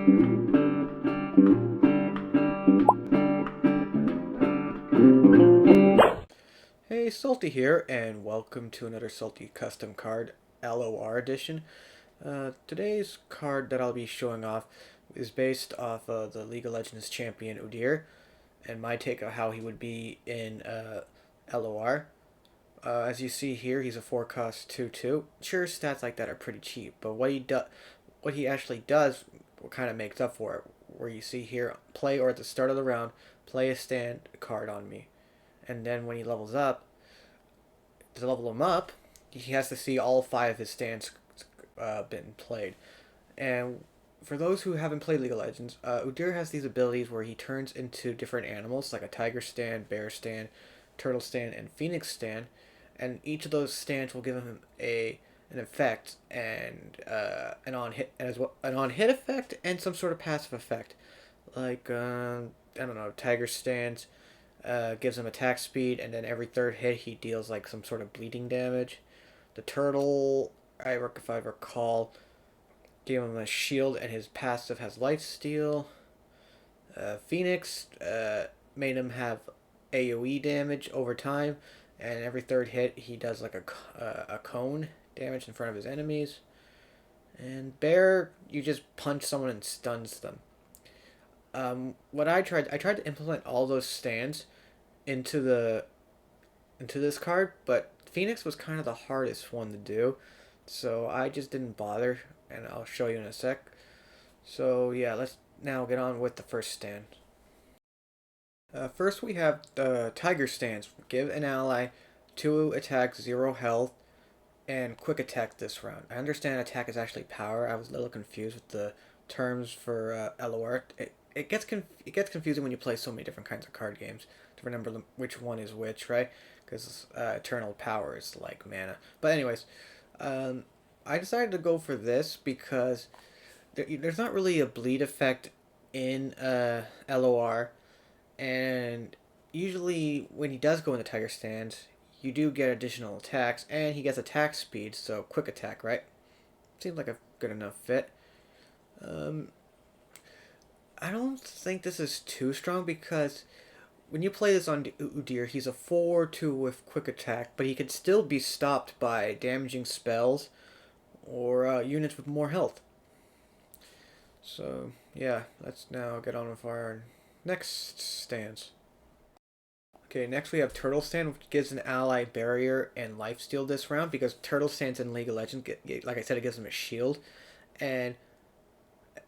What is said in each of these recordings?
Hey, Salty here, and welcome to another Salty Custom Card, LOR edition. Today's card that I'll be showing off is based off the League of Legends champion Udyr, and my take on how he would be in LOR. As you see here, he's a 4-cost 2/2. Sure, stats like that are pretty cheap, but what he actually does, what kind of makes up for it. Where you see here, play or at the start of the round, play a stand card on me, and then when he levels up, to level him up, he has to see all 5 of his stands been played. And for those who haven't played League of Legends, Udyr has these abilities where he turns into different animals, like a tiger stand, bear stand, turtle stand, and phoenix stand. And each of those stands will give him an effect and an on hit as well, an on hit effect and some sort of passive effect, like I don't know, tiger stands gives him attack speed, and then every third hit he deals like some sort of bleeding damage. The turtle, if I recall, gave him a shield, and his passive has lifesteal. Phoenix made him have AoE damage over time, and every third hit he does like a cone damage in front of his enemies. And Bear, you just punch someone and stuns them. What I tried to implement all those stands into this card, but Phoenix was kind of the hardest one to do, so I just didn't bother, and I'll show you in a sec. So yeah, let's now get on with the first stand. First we have the Tiger stance. Give an ally 2 attacks, 0 health, and quick attack this round. I understand attack is actually power. I was a little confused with the terms for LOR. It gets confusing when you play so many different kinds of card games to remember which one is which, right? Because eternal power is like mana. But anyways, I decided to go for this because there's not really a bleed effect in LOR, and usually when he does go in the Tiger Stand, you do get additional attacks, and he gets attack speed, so quick attack, right? Seems like a good enough fit. Um, I don't think this is too strong because when you play this on Udyr, he's a 4/2 with quick attack, but he can still be stopped by damaging spells or units with more health. So, yeah, let's now get on with our next stance. Okay, next we have Turtle Stand, which gives an ally barrier and lifesteal this round because Turtle Stands in League of Legends, like I said, it gives them a shield and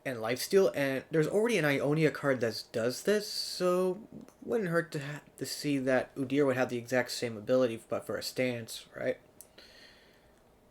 lifesteal, and there's already an Ionia card that does this, so wouldn't hurt to see that Udyr would have the exact same ability, but for a stance, right?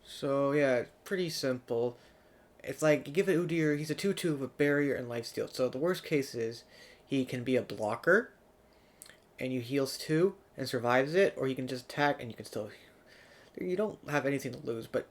So yeah, pretty simple. It's like you give it Udyr, he's a 2/2 with barrier and lifesteal. So the worst case is he can be a blocker, and you heals 2 and survives it, or he can just attack and you can still. You don't have anything to lose, but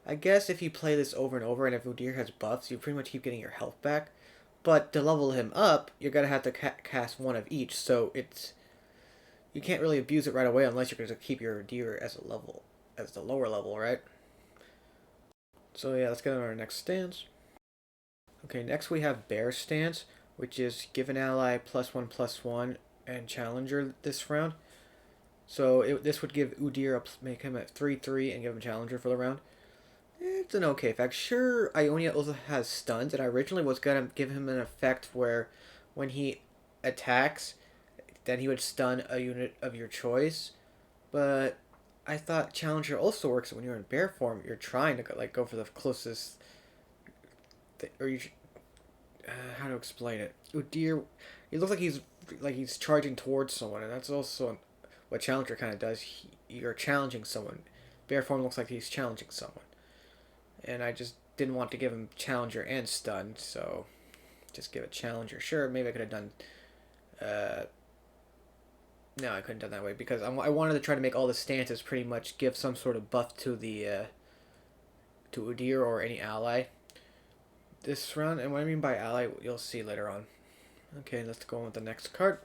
I guess if you play this over and over, and if Udyr has buffs, you pretty much keep getting your health back. But to level him up, you're gonna have to cast one of each, so you can't really abuse it right away unless you're gonna keep your Udyr as the lower level, right? So yeah, let's get on our next stance. Okay, next we have Bear Stance, which is give an ally +1/+1 and Challenger this round. So this would give Udyr make him at 3/3 and give him Challenger for the round. It's an okay effect. Sure, Ionia also has stuns, and I originally was gonna give him an effect where when he attacks, then he would stun a unit of your choice. But I thought Challenger also works when you're in bear form. You're trying to go for the closest, or you. How to explain it? Udyr, he looks like he's charging towards someone, and that's also what Challenger kind of does. You're challenging someone. Bear form looks like he's challenging someone, and I just didn't want to give him Challenger and stun, so just give it Challenger. Sure, maybe I could have done. Uh, no, I couldn't have done that way because I wanted to try to make all the stances pretty much give some sort of buff to the to Udyr or any ally this round. And what I mean by ally, you'll see later on. Okay, let's go on with the next card.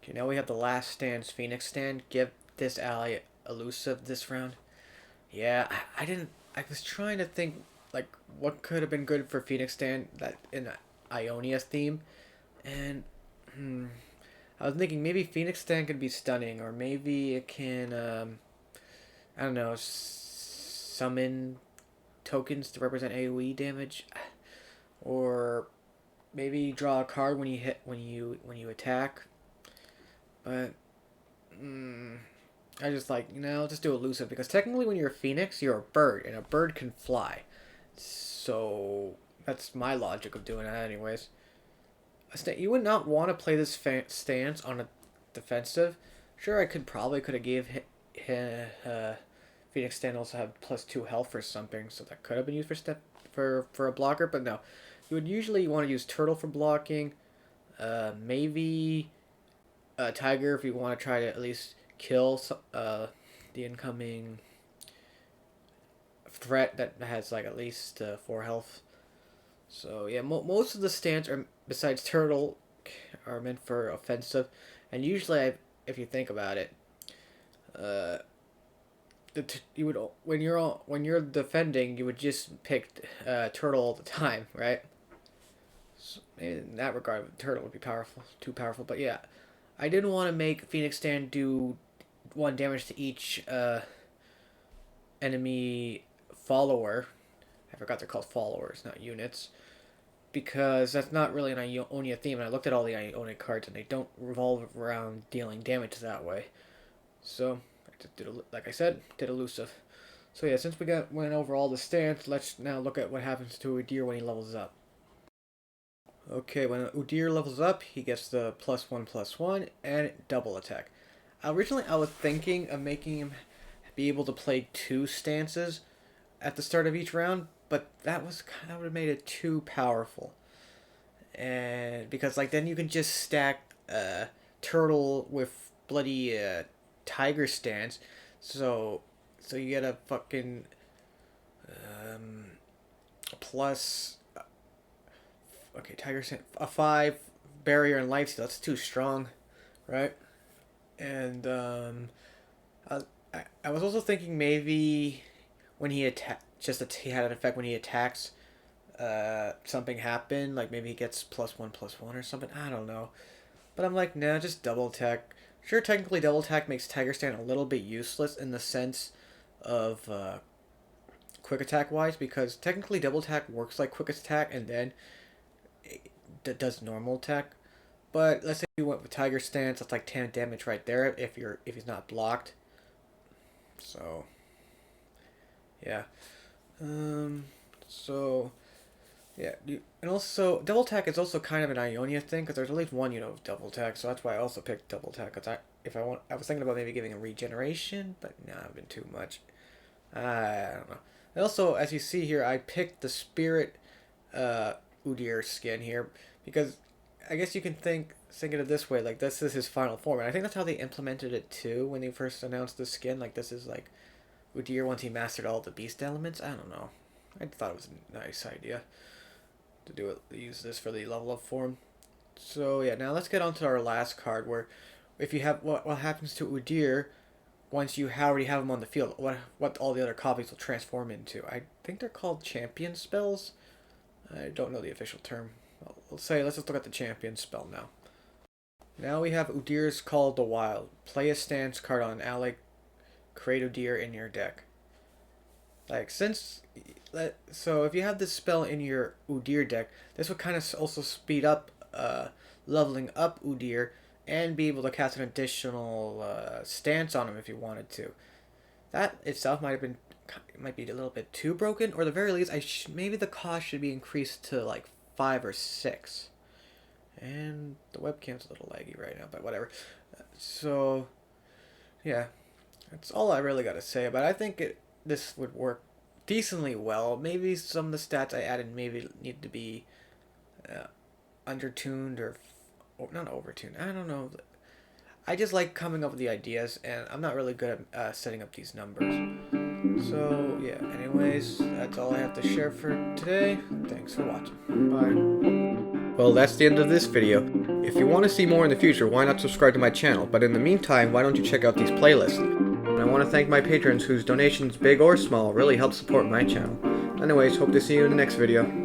Okay, now we have the last stand's Phoenix stand. Give this ally elusive this round. Yeah, I didn't. I was trying to think like what could have been good for Phoenix Stand that in Ionia theme, and I was thinking maybe Phoenix Stand could be stunning, or maybe it can I don't know, summon tokens to represent AoE damage, or maybe draw a card when you attack. But I just like, just do elusive, because technically when you're a phoenix, you're a bird, and a bird can fly. So that's my logic of doing that anyways. You would not want to play this stance on a defensive. Sure, I could have gave Phoenix Stand also have +2 health or something, so that could have been used for a blocker, but no. You would usually want to use Turtle for blocking, maybe Tiger if you want to try to at least kill the incoming threat that has like at least 4 health. So yeah, most of the stands are, besides Turtle, are meant for offensive, and usually if you think about it, you would when you're defending, you would just pick Turtle all the time, right? So in that regard, Turtle would be too powerful. But yeah, I didn't want to make Phoenix Stand do 1 damage to each enemy follower. I forgot they're called followers, not units, because that's not really an Ionia theme. And I looked at all the Ionia cards, and they don't revolve around dealing damage that way. So I just did, like I said, did elusive. So yeah, since we went over all the stands, let's now look at what happens to Udyr when he levels up. Okay, when Udyr levels up, he gets the +1/+1 and double attack. Originally, I was thinking of making him be able to play 2 stances at the start of each round, but that would have made it too powerful. And because then you can just stack Turtle with bloody Tiger stance, so you get a fucking plus. Okay, Tiger stance, a 5 barrier and lifesteal. That's too strong, right? And I was also thinking maybe when he he had an effect when he attacks, something happened, like maybe he gets +1/+1 or something. I don't know, but I'm like, nah, just double attack. Sure, technically double attack makes Tiger Stand a little bit useless in the sense of quick attack wise, because technically double attack works like quick attack, and then it does normal attack. But let's say you went with Tiger Stance, that's like 10 damage right there if he's not blocked. So yeah. So yeah, and also double attack is also kind of an Ionia thing, because there's at least one unit of double attack, so that's why I also picked double attack. Cause I was thinking about maybe giving a regeneration, but nah, I've been too much. I don't know. And also, as you see here, I picked the Spirit Udyr skin here, because I guess you can think of it this way, like this is his final form, and I think that's how they implemented it too when they first announced the skin. Like this is like Udyr once he mastered all the beast elements. I don't know. I thought it was a nice idea to use this for the level up form. So yeah, now let's get on to our last card, where if you have what happens to Udyr once you already have him on the field, what all the other copies will transform into. I think they're called champion spells. I don't know the official term. Let's just look at the champion spell now. Now we have Udyr's Call of the Wild. Play a stance card on an ally. Create Udyr in your deck. So if you have this spell in your Udyr deck, this would kind of also speed up leveling up Udyr, and be able to cast an additional stance on him if you wanted to. That itself might be a little bit too broken, or at the very least, maybe the cost should be increased to like 5 or 6. And the webcam's a little laggy right now, but whatever. So yeah, that's all I really got to say about it. I think this would work decently well. Maybe some of the stats I added maybe need to be undertuned or not overtuned. I don't know. I just like coming up with the ideas, and I'm not really good at setting up these numbers. So yeah, anyways, that's all I have to share for today. Thanks for watching. Bye. Well, that's the end of this video. If you want to see more in the future, why not subscribe to my channel? But in the meantime, why don't you check out these playlists? And I want to thank my patrons whose donations, big or small, really help support my channel. Anyways, hope to see you in the next video.